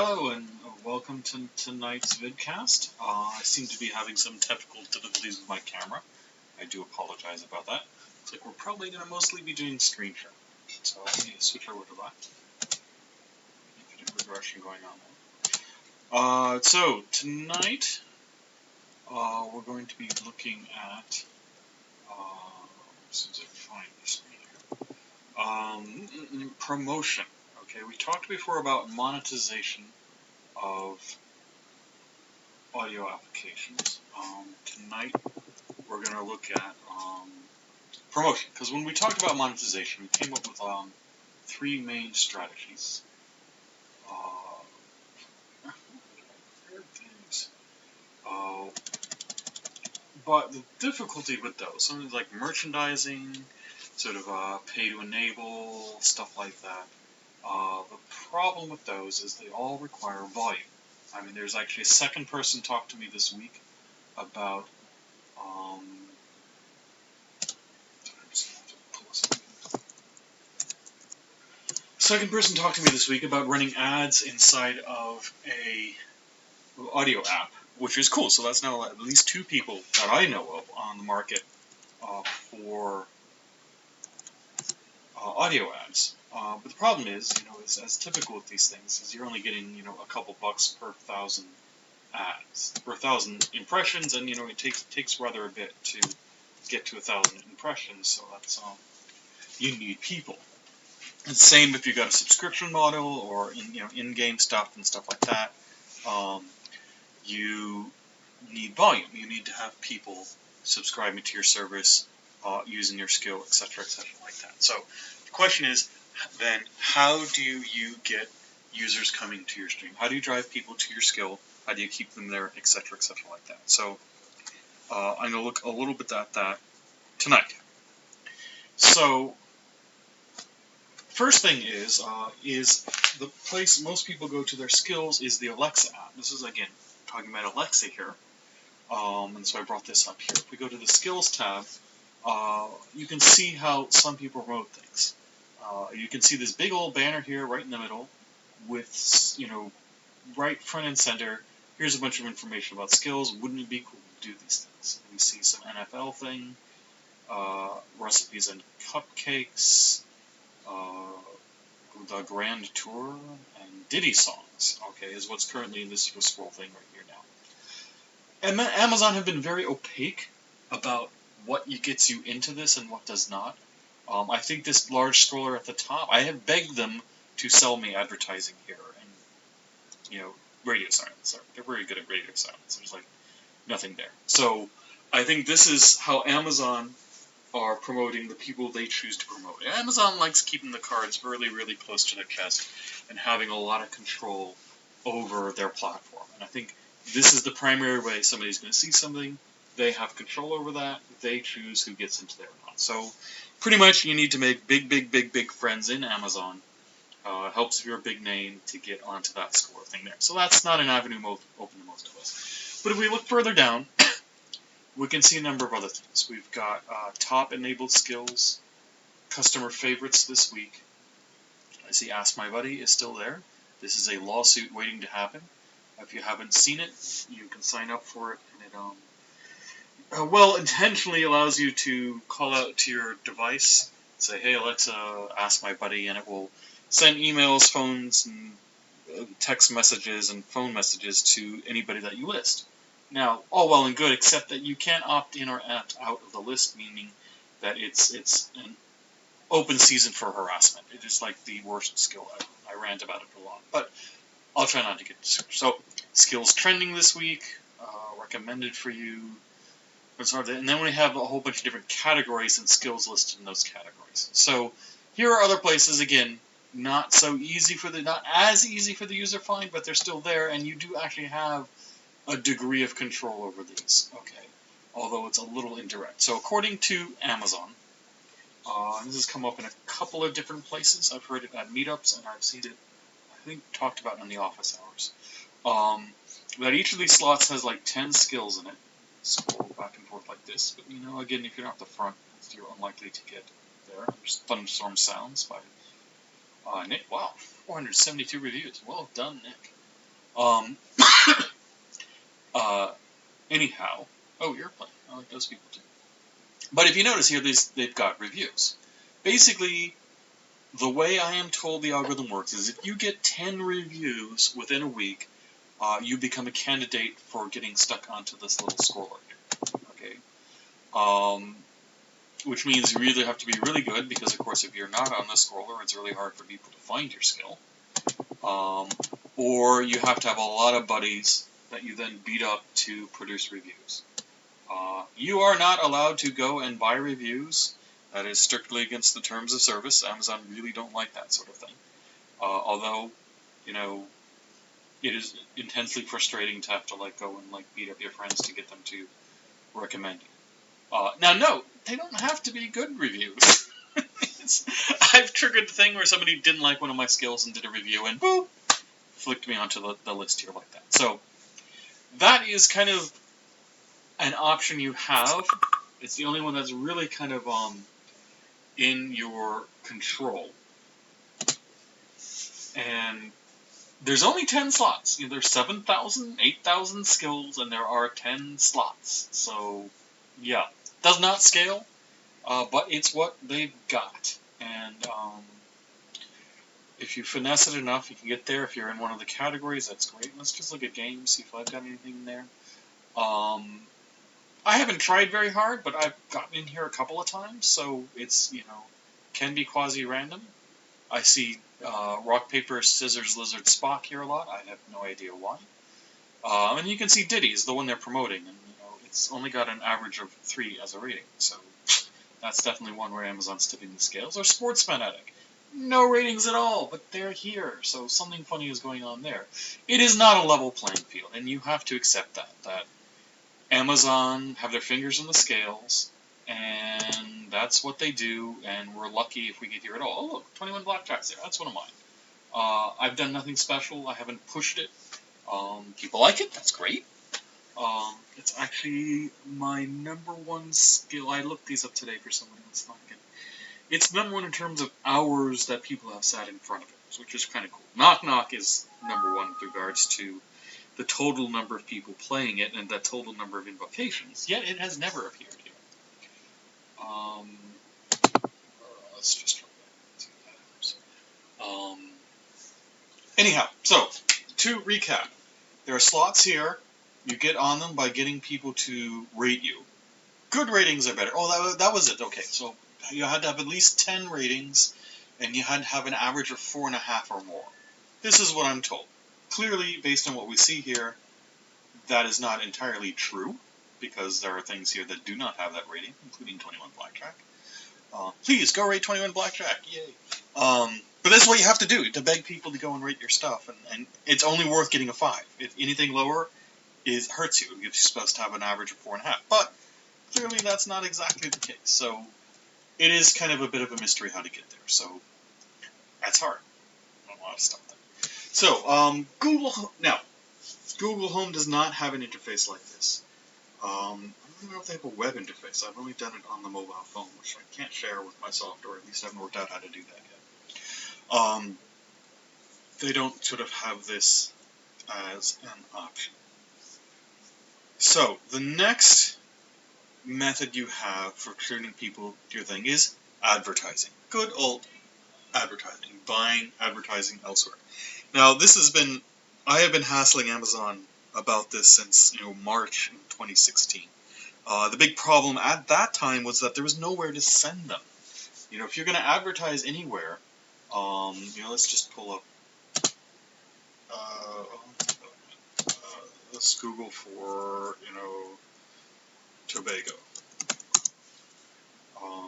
Hello and welcome to tonight's vidcast. I seem to be having some technical difficulties with my camera. I do apologize about that. Looks like we're probably going to mostly be doing screen share. So let me switch over to that. Infinite regression going on there. So tonight we're going to be looking at, as soon as I find this here, promotion. Okay, we talked before about monetization of audio applications. Tonight we're going to look at promotion, because when we talked about monetization, we came up with three main strategies. But the difficulty with those, something like merchandising, sort of pay to enable, stuff like that, the problem with those is they all require volume. I mean, there's actually a second person talked to me this week about running ads inside of a audio app, which is cool. So that's now at least two people that I know of on the market for audio ads. But the problem is, as typical with these things, is you're only getting, a couple bucks per 1,000 ads, per 1,000 impressions, and it takes rather a bit to get to 1,000 impressions. So that's you need people. And same if you got a subscription model or in-game stuff and stuff like that. You need volume. You need to have people subscribing to your service, using your skill, etc., like that. So the question is, then, how do you get users coming to your stream? How do you drive people to your skill? How do you keep them there, etc., like that? So I'm going to look a little bit at that tonight. So first thing is the place most people go to their skills is the Alexa app. This is, again, talking about Alexa here. And so I brought this up here. If we go to the Skills tab, you can see how some people promote things. You can see this big old banner here right in the middle with, right front and center. Here's a bunch of information about skills. Wouldn't it be cool to do these things? We see some NFL thing, recipes and cupcakes, the Grand Tour, and Diddy songs, okay, is what's currently in this scroll thing right here now. And Amazon have been very opaque about what gets you into this and what does not. I think this large scroller at the top, I have begged them to sell me advertising here, and, radio silence. They're very good at radio silence. There's, nothing there. So I think this is how Amazon are promoting the people they choose to promote. Amazon likes keeping the cards really, really close to their chest and having a lot of control over their platform. And I think this is the primary way somebody's going to see something. They have control over that. They choose who gets into there or not. So pretty much you need to make big friends in Amazon. Helps if you're a big name to get onto that score thing there. So that's not an avenue open to most of us. But if we look further down, we can see a number of other things. We've got top enabled skills, customer favorites this week. I see Ask My Buddy is still there. This is a lawsuit waiting to happen. If you haven't seen it, you can sign up for it, and it well-intentionally allows you to call out to your device, say, hey Alexa, ask my buddy, and it will send emails, phones, and text messages and phone messages to anybody that you list. Now, all well and good, except that you can't opt in or opt out of the list, meaning that it's an open season for harassment. It is like the worst skill ever. I rant about it a lot, but I'll try not to get too much. So, skills trending this week, recommended for you. And then we have a whole bunch of different categories and skills listed in those categories. So here are other places, again, not as easy for the user to find, but they're still there, and you do actually have a degree of control over these, okay, although it's a little indirect. So according to Amazon, and this has come up in a couple of different places. I've heard it at meetups, and I've seen it, I think, talked about in the office hours, that each of these slots has 10 skills in it. Scroll back and forth like this, but again, if you're not at the front, you're unlikely to get there. There's Thunderstorm Sounds by Nick. Wow, 472 reviews. Well done, Nick. Um, anyhow, oh, Airplane. I like those people too. But if you notice here, they've got reviews. Basically, the way I am told the algorithm works is if you get 10 reviews within a week, you become a candidate for getting stuck onto this little scroller here. Okay. Which means you either have to be really good, because of course if you're not on the scroller, it's really hard for people to find your skill. Or you have to have a lot of buddies that you then beat up to produce reviews. You are not allowed to go and buy reviews. That is strictly against the terms of service. Amazon really don't like that sort of thing. Although, you know, it is intensely frustrating to have to go and beat up your friends to get them to recommend you. Now, no, they don't have to be good reviews. I've triggered the thing where somebody didn't like one of my skills and did a review, and boop, flicked me onto the list here like that. So that is kind of an option you have. It's the only one that's really kind of in your control. And there's only 10 slots. You know, there's 7,000, 8,000 skills, and there are 10 slots. So, yeah. Does not scale, but it's what they've got. And if you finesse it enough, you can get there. If you're in one of the categories, that's great. Let's just look at games, see if I've got anything there. I haven't tried very hard, but I've gotten in here a couple of times, so it's, can be quasi-random. I see rock, paper, scissors, lizard, Spock here a lot. I have no idea why. And you can see Diddy's the one they're promoting, and it's only got an average of 3 as a rating, so that's definitely one where Amazon's tipping the scales. Or Sports Fanatic. No ratings at all, but they're here, so something funny is going on there. It is not a level playing field, and you have to accept that Amazon have their fingers in the scales, and that's what they do, and we're lucky if we get here at all. Oh, look, 21 Blackjacks there. That's one of mine. I've done nothing special. I haven't pushed it. People like it. That's great. It's actually my #1 skill. I looked these up today for somebody. Let's not get. It's #1 in terms of hours that people have sat in front of it, which is kind of cool. Knock Knock is #1 with regards to the total number of people playing it and the total number of invocations, yet it has never appeared here. Let's just try that. See what that happens. Anyhow, so, to recap, there are slots here. You get on them by getting people to rate you. Good ratings are better. Oh, that was it. Okay, so you had to have at least 10 ratings, and you had to have an average of 4.5 or more. This is what I'm told. Clearly, based on what we see here, that is not entirely true, because there are things here that do not have that rating, including 21 Blackjack. Please, go rate 21 Blackjack, yay! But that's what you have to do, to beg people to go and rate your stuff, and it's only worth getting a 5. If anything lower, it hurts you. You're supposed to have an average of 4.5. But, clearly that's not exactly the case, so it is kind of a bit of a mystery how to get there, so that's hard. A lot of stuff there. So, Google Home does not have an interface like this. I don't know if they have a web interface. I've only done it on the mobile phone, which I can't share with my software. At least I haven't worked out how to do that yet. They don't sort of have this as an option. So, the next method you have for turning people to your thing is advertising. Good old advertising. Buying advertising elsewhere. Now, I have been hassling Amazon about this since, March 2016. The big problem at that time was that there was nowhere to send them. If you're going to advertise anywhere, let's just pull up, let's Google for, Tobago.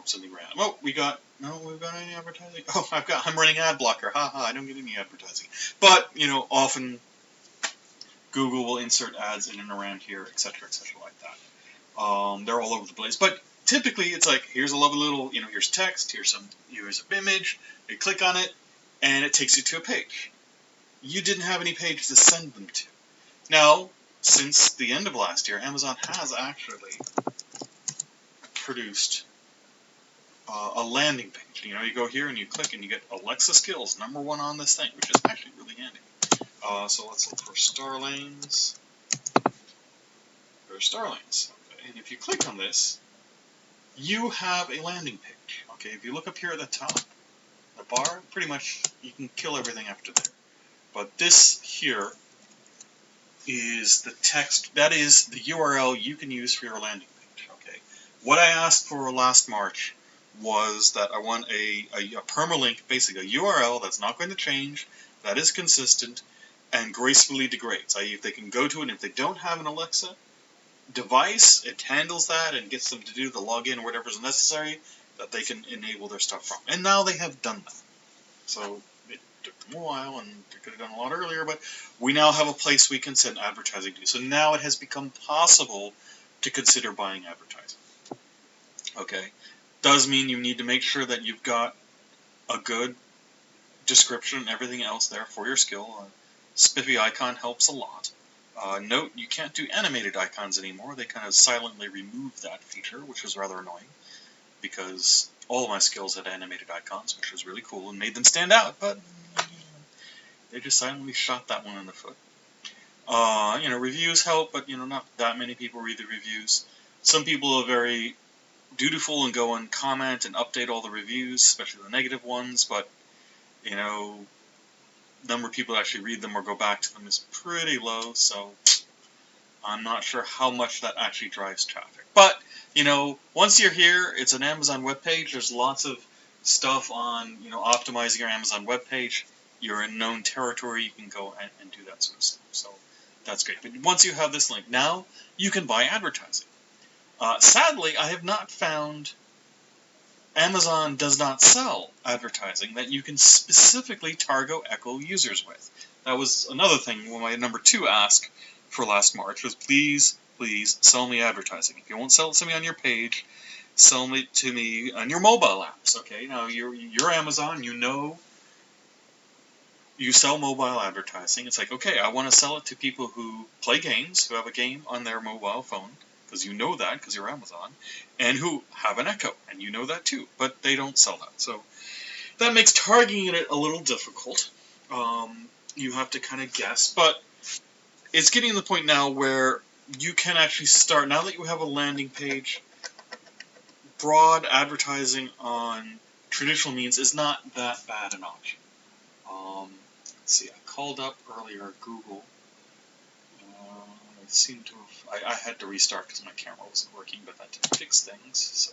Something random. Oh, we've got any advertising? Oh, I'm running ad blocker. Haha, I don't get any advertising. But, often Google will insert ads in and around here, etc., like that. They're all over the place. But typically, it's like, here's a lovely little, here's text, here's an image, you click on it, and it takes you to a page. You didn't have any page to send them to. Now, since the end of last year, Amazon has actually produced a landing page. You go here and you click and you get Alexa skills, #1 on this thing, which is actually really handy. So let's look for Starlanes. There's Starlanes. Okay. And if you click on this, you have a landing page. Okay, if you look up here at the top, the bar, pretty much you can kill everything after there. But this here is the text, that is the URL you can use for your landing page. Okay. What I asked for last March was that I want a permalink, basically a URL that's not going to change, that is consistent, and gracefully degrades. I.e., if they can go to it, and if they don't have an Alexa device, it handles that and gets them to do the login or whatever is necessary that they can enable their stuff from. And now they have done that. So it took them a while, and they could have done a lot earlier, but we now have a place we can send advertising to. So now it has become possible to consider buying advertising. Okay. Does mean you need to make sure that you've got a good description and everything else there for your skill. Spiffy icon helps a lot. Note, you can't do animated icons anymore. They kind of silently removed that feature, which was rather annoying, because all of my skills had animated icons, which was really cool and made them stand out, but they just silently shot that one in the foot. Reviews help, but, not that many people read the reviews. Some people are very dutiful and go and comment and update all the reviews, especially the negative ones, but, number of people that actually read them or go back to them is pretty low, so I'm not sure how much that actually drives traffic. But, once you're here, it's an Amazon webpage. There's lots of stuff on, optimizing your Amazon webpage. You're in known territory. You can go and do that sort of stuff. So that's great. But once you have this link, now you can buy advertising. Sadly, I have not found Amazon does not sell advertising that you can specifically Targo Echo users with. That was another thing when my number 2 ask for last March was, please sell me advertising. If you won't sell it to me on your page, sell it to me on your mobile apps. Okay, now you're Amazon, you sell mobile advertising. It's like, okay, I want to sell it to people who play games, who have a game on their mobile phone, because you know that, because you're Amazon, and who have an Echo, and you know that too, but they don't sell that. So that makes targeting it a little difficult. You have to kind of guess, but it's getting to the point now where you can actually start, now that you have a landing page, broad advertising on traditional means is not that bad an option. Let's see, I called up earlier Google. I seem to have, I had to restart because my camera wasn't working, but that didn't fix things, so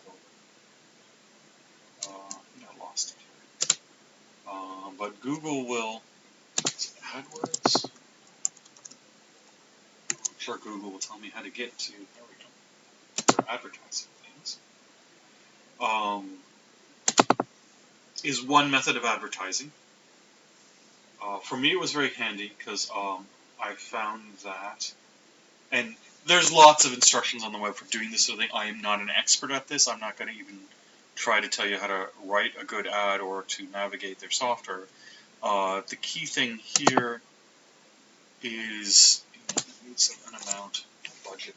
I lost it. But Google will, AdWords? I'm sure Google will tell me how to get to, there we go, their advertising things. Is one method of advertising. For me, it was very handy because I found that, and there's lots of instructions on the web for doing this sort of thing. I am not an expert at this. I'm not going to even try to tell you how to write a good ad or to navigate their software. The key thing here is an amount of budget.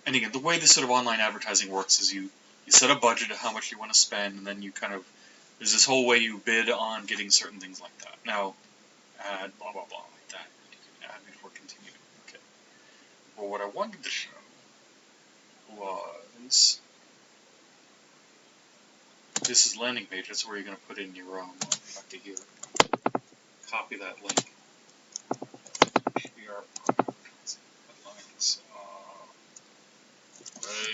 And again, the way this sort of online advertising works is you set a budget of how much you want to spend, and then you kind of, there's this whole way you bid on getting certain things like that. Now, add blah, blah, blah, like that. You can add before continuing. Okay. Well, what I wanted to show was, this is landing page. That's where you're going to put in your own. Back to here. Copy that link. Should be our advertising headlines.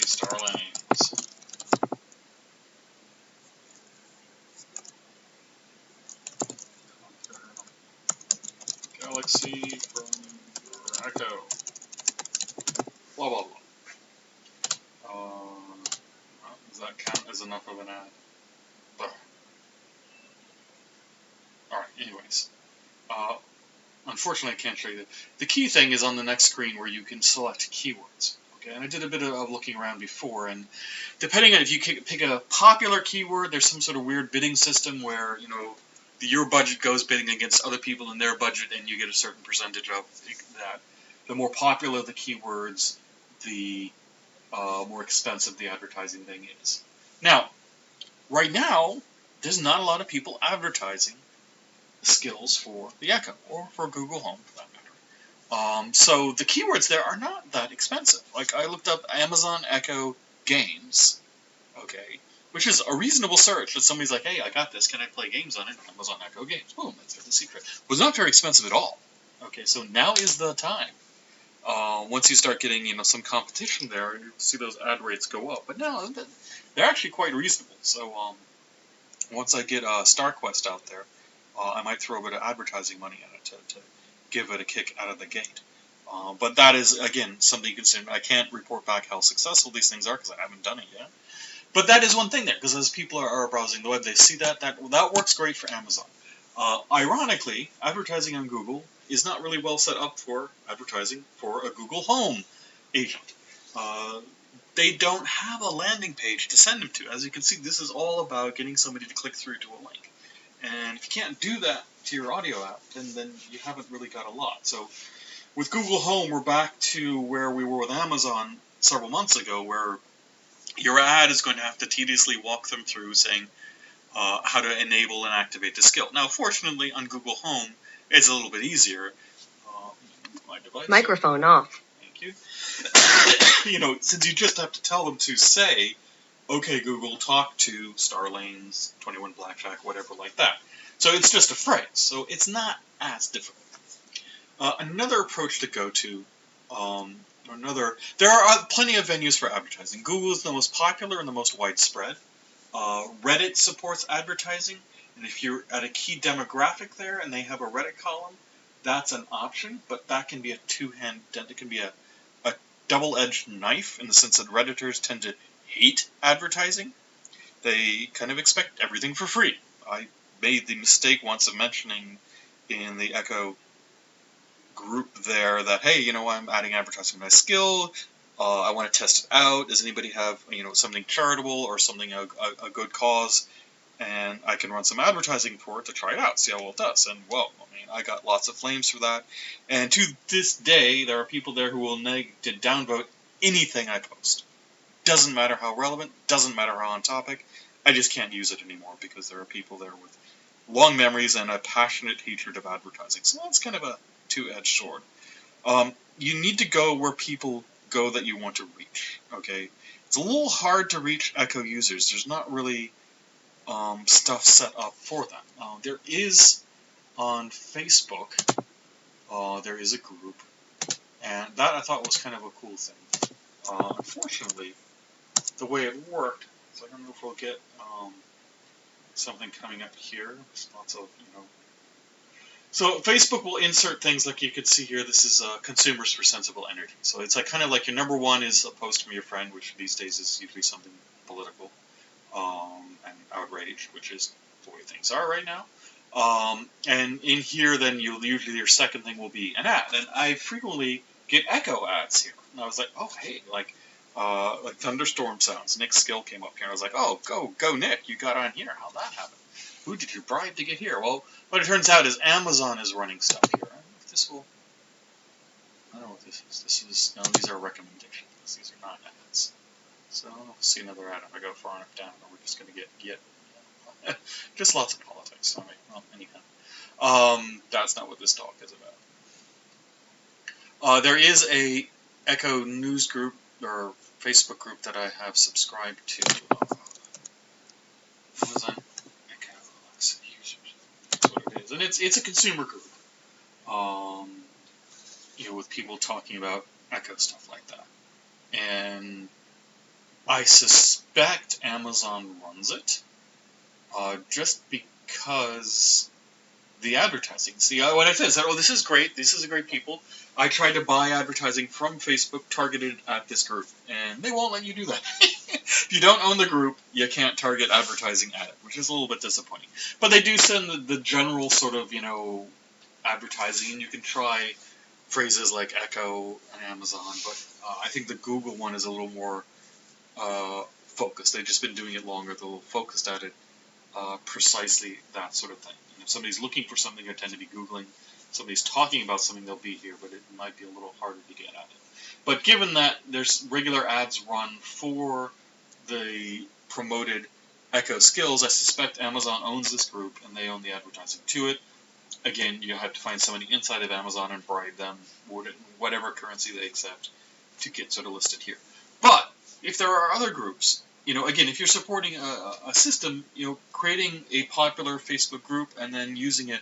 Starlanes. Galaxy from your Echo. Blah, blah, blah. Does that count as enough of an ad? Alright, anyways. Unfortunately, I can't show you that. The key thing is on the next screen where you can select keywords. Okay, and I did a bit of looking around before, and depending on if you pick a popular keyword, there's some sort of weird bidding system where, your budget goes bidding against other people in their budget, and you get a certain percentage of that. The more popular the keywords, the more expensive the advertising thing is. Now, right now, there's not a lot of people advertising skills for the Echo, or for Google Home for that matter. So the keywords there are not that expensive. Like, I looked up Amazon Echo games, okay, which is a reasonable search. That somebody's like, hey, I got this, can I play games on it? Amazon Echo games. Boom, that's the secret. It was not very expensive at all. Okay, so now is the time. Once you start getting, some competition there, you see those ad rates go up. But no, they're actually quite reasonable. So once I get StarQuest out there, I might throw a bit of advertising money at it to give it a kick out of the gate. But that is, again, something you can say. I can't report back how successful these things are because I haven't done it yet. But that is one thing there, because as people are browsing the web, they see that works great for Amazon. Ironically, advertising on Google is not really well set up for advertising for a Google Home agent. They don't have a landing page to send them to. As you can see, this is all about getting somebody to click through to a link. And if you can't do that to your audio app, then you haven't really got a lot. So with Google Home, we're back to where we were with Amazon several months ago, where your ad is going to have to tediously walk them through saying how to enable and activate the skill. Now, fortunately, on Google Home, it's a little bit easier. My device. Microphone off. Thank you. Since you just have to tell them to say, okay, Google, talk to Star Lanes, 21 Blackjack, whatever like that. So it's just a phrase. So it's not as difficult. Another approach to go to, there are plenty of venues for advertising. Google is the most popular and the most widespread. Reddit supports advertising, and if you're at a key demographic there and they have a Reddit column, that's an option, but that can be a it can be a double-edged knife in the sense that Redditors tend to hate advertising. They kind of expect everything for free. I made the mistake once of mentioning in the Echo group there that, hey, I'm adding advertising to my skill. I want to test it out. Does anybody have, something charitable or something a good cause? And I can run some advertising for it to try it out, see how well it does. And, well, I got lots of flames for that. And to this day, there are people there who will downvote anything I post. Doesn't matter how relevant, doesn't matter how on topic. I just can't use it anymore because there are people there with long memories and a passionate hatred of advertising. So that's kind of a two-edged sword. You need to go where people go that you want to reach. Okay, it's a little hard to reach Echo users. There's not really stuff set up for that. There is on Facebook. There is a group, and that I thought was kind of a cool thing. Unfortunately, the way it worked, so I don't know if we'll get something coming up here. There's lots of So Facebook will insert things like you could see here. This is consumers for sensible energy. So it's kind of like your number one is a post from your friend, which these days is usually something political and outrage, which is the way things are right now. And in here, then usually your second thing will be an ad. And I frequently get Echo ads here. And I was like, oh hey, like thunderstorm sounds. Nick's skill came up here. And I was like, oh go Nick, you got on here. How'd that happen? Who did you bribe to get here? Well, what it turns out is Amazon is running stuff here. I don't know if this will. I don't know what this is. No, these are recommendations. These are not ads. So I'll see another ad if I go far enough down, or we're just going to get just lots of politics. All right. Well, anyhow, that's not what this talk is about. There is a Echo news group or Facebook group that I have subscribed to. Amazon. And it's a consumer group, with people talking about Echo stuff like that. And I suspect Amazon runs it, just because the advertising. See, what I said is that, this is great, this is a great people. I tried to buy advertising from Facebook targeted at this group, and they won't let you do that. If you don't own the group, you can't target advertising at it, which is a little bit disappointing. But they do send the general sort of, advertising, and you can try phrases like Echo and Amazon, but I think the Google one is a little more focused. They've just been doing it longer. They're a little focused at it, precisely that sort of thing. If somebody's looking for something, they tend to be Googling. If somebody's talking about something, they'll be here, but it might be a little harder to get at it. But given that there's regular ads run for the promoted Echo skills, I suspect Amazon owns this group and they own the advertising to it. Again, you have to find somebody inside of Amazon and bribe them, whatever currency they accept, to get sort of listed here. But if there are other groups, again, if you're supporting a system, creating a popular Facebook group and then using it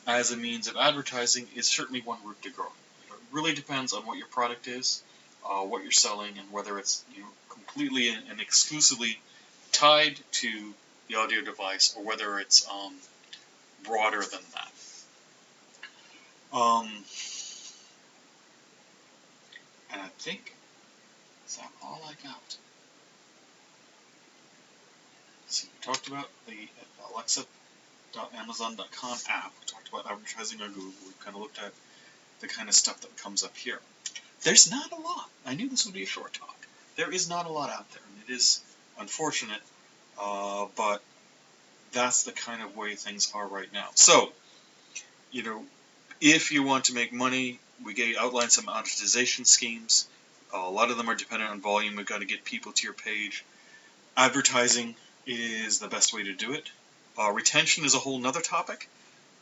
as a means of advertising is certainly one route to grow. It really depends on what your product is, what you're selling, and whether it's completely and exclusively tied to the audio device or whether it's broader than that. And I think, is that all I got? So we talked about the Alexa.amazon.com app. We talked about advertising on Google. We kind of looked at the kind of stuff that comes up here. There's not a lot. I knew this would be a short talk. There is not a lot out there, and it is unfortunate, but that's the kind of way things are right now. So, if you want to make money, we outlined some monetization schemes. A lot of them are dependent on volume. We've got to get people to your page. Advertising is the best way to do it. Retention is a whole nother topic,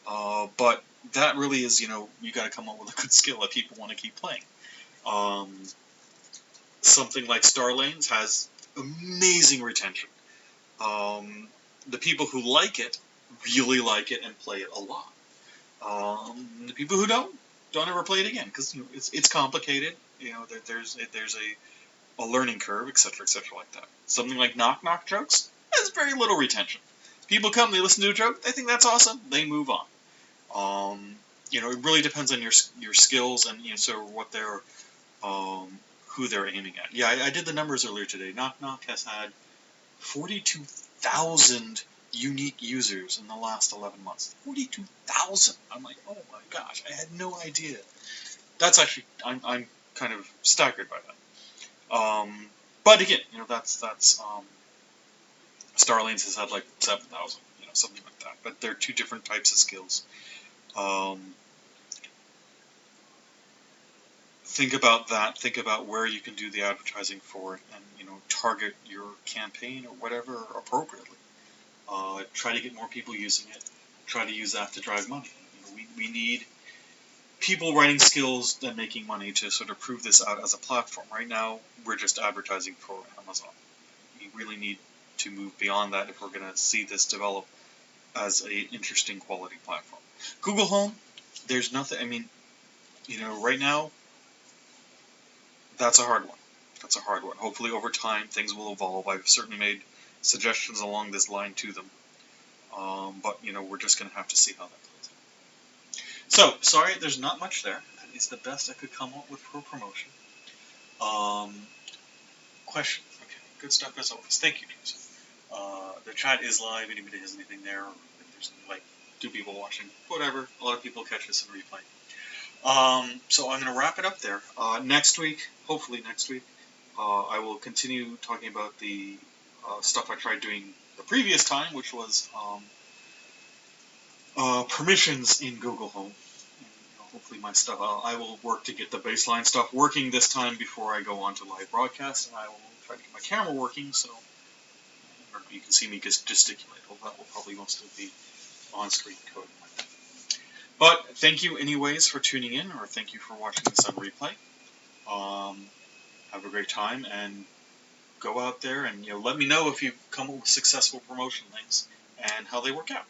but that really is, you got to come up with a good skill that people want to keep playing. Something like Star Lanes has amazing retention. The people who like it really like it and play it a lot. The people who don't ever play it again because it's complicated. There's a learning curve, etc., like that. Something like knock jokes has very little retention. People come, they listen to a joke, they think that's awesome, they move on. It really depends on your skills and sort of what they're who they're aiming at. Yeah, I did the numbers earlier today. Knock has had 42,000 unique users in the last 11 months. 42,000. I'm like, oh my gosh, I had no idea. That's actually, I'm kind of staggered by that. But again, that's Starlanes has had like 7,000, something like that. But they're two different types of skills. Think about that. Think about where you can do the advertising for it, and target your campaign or whatever appropriately. Try to get more people using it. Try to use that to drive money. We need people writing skills and making money to sort of prove this out as a platform. Right now, we're just advertising for Amazon. We really need to move beyond that if we're going to see this develop as an interesting quality platform. Google Home, there's nothing. I mean, right now, that's a hard one. Hopefully, over time, things will evolve. I've certainly made suggestions along this line to them. But, we're just going to have to see how that plays out. So, sorry, there's not much there. It's the best I could come up with for promotion. Question. Okay, good stuff as always. Thank you, Joseph. The chat is live. Anybody has anything there? If there's, 2 people watching, whatever. A lot of people catch this in replay. So I'm going to wrap it up there. Next week, hopefully next week, I will continue talking about the stuff I tried doing the previous time, which was permissions in Google Home. And, hopefully my stuff, I will work to get the baseline stuff working this time before I go on to live broadcast, and I will try to get my camera working so you can see me gesticulate. That will probably mostly be on-screen coding like that. But thank you anyways for tuning in, or thank you for watching this on replay. Have a great time, and go out there and let me know if you come up with successful promotion links and how they work out.